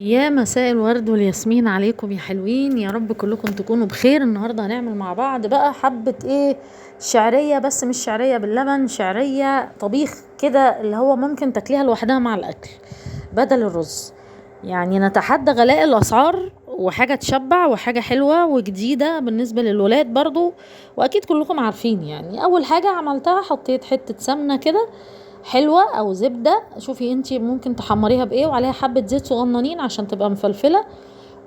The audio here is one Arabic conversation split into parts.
يا مساء الورد والياسمين عليكم يا حلوين، يا رب كلكم تكونوا بخير. النهارده هنعمل مع بعض بقى حبة شعرية، بس مش شعرية باللبن، شعرية طبيخ كده اللي هو ممكن تاكليها لوحدها مع الاكل بدل الرز. يعني نتحدى غلاء الاسعار، وحاجة تشبع وحاجة حلوة وجديدة بالنسبة للولاد برضو، واكيد كلكم عارفين. يعني اول حاجة عملتها حطيت حتة سمنة كده حلوة او زبدة، شوفي انتي ممكن تحمريها بايه، وعليها حبة زيت صغننين عشان تبقى مفلفلة.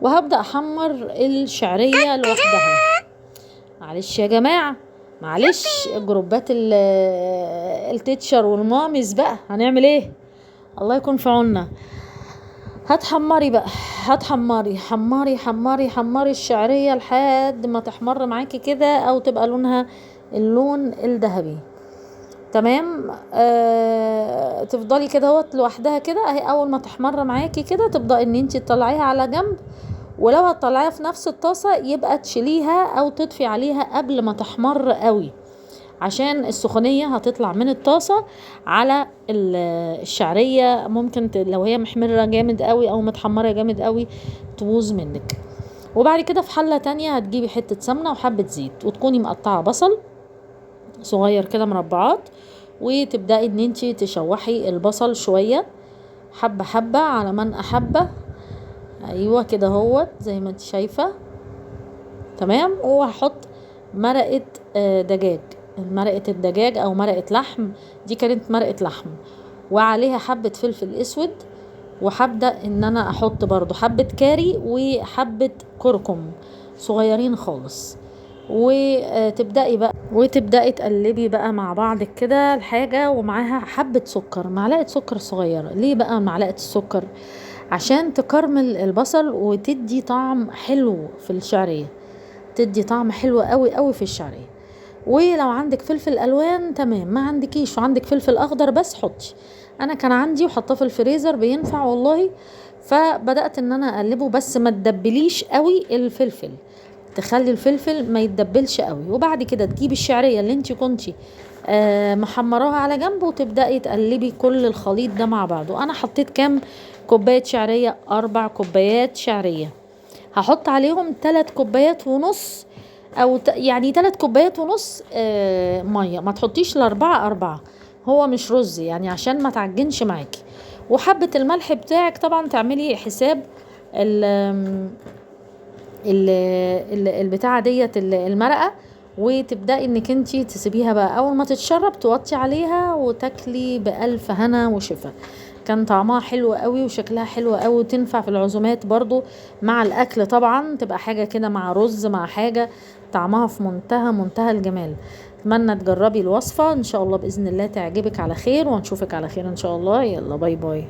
وهبدأ احمر الشعرية لوحدها. معلش يا جماعة، معلش جروبات التيتشر والماميز بقى، هنعمل ايه؟ الله يكون في عوننا. هتحمري بقى، هتحمري حمري حمري حمري الشعرية لحد ما تحمر معاكي كده او تبقى لونها اللون الذهبي. تمام. تفضلي كده اهوت لوحدها كده اهي. اول ما تحمر معاكي كده تبدأ ان انتي تطلعيها على جنب، ولو هتطلعيها في نفس الطاسة يبقى تشيليها او تطفي عليها قبل ما تحمر قوي، عشان السخونية هتطلع من الطاسة على الشعرية. ممكن لو هي محمرة جامد قوي او متحمرة جامد قوي تبوظ منك. وبعد كده في حلة تانية هتجيبي حتة سمنة وحبة زيت، وتكوني مقطعة بصل صغير كده مربعات، وتبدأي ان انتي تشوحي البصل شوية حبة حبة على من احبه. ايوه كده هوت زي ما انت شايفة. تمام. وهحط مرقة دجاج، مرقة الدجاج او مرقة لحم، دي كانت مرقة لحم، وعليها حبة فلفل اسود، وهبدأ ان انا احط برضو حبة كاري وحبة كركم صغيرين خالص. وتبدأي تقلبي بقى مع بعض كده الحاجة، ومعاها حبة سكر، معلقة سكر صغيرة. ليه بقى معلقة السكر؟ عشان تكرمل البصل وتدي طعم حلو في الشعرية، تدي طعم حلو قوي قوي في الشعرية. ولو عندك فلفل الوان تمام، ما عندكيش وعندك فلفل اخضر بس حطي. انا كان عندي وحطاه في الفريزر بينفع والله. فبدأت ان انا اقلبه، بس ما تدبليش قوي الفلفل، تخلي الفلفل ما يتدبلش قوي. وبعد كده تجيبي الشعرية اللي انت كنتي محمراها على جنب، وتبدأي تقلبي كل الخليط ده مع بعضه. وانا حطيت كام كوباية شعرية؟ 4 كوبايات شعرية. هحط عليهم 3 كوبايات ونص، او يعني 3 كوبايات ونص مية. ما تحطيش الاربعة 4، هو مش رز يعني، عشان ما تعجنش معاكي. وحبة الملح بتاعك طبعا تعملي حساب البتاعه ديت المرقه. وتبداي انك انتي تسيبيها بقى، اول ما تتشرب توطي عليها وتاكلي بألف هنا وشفا. كان طعمها حلو قوي وشكلها حلو قوي، وتنفع في العزومات برضو مع الاكل طبعا، تبقى حاجه كده مع رز مع حاجه، طعمها في منتهى الجمال. اتمنى تجربي الوصفه ان شاء الله، باذن الله تعجبك على خير، ونشوفك على خير ان شاء الله. يلا باي باي.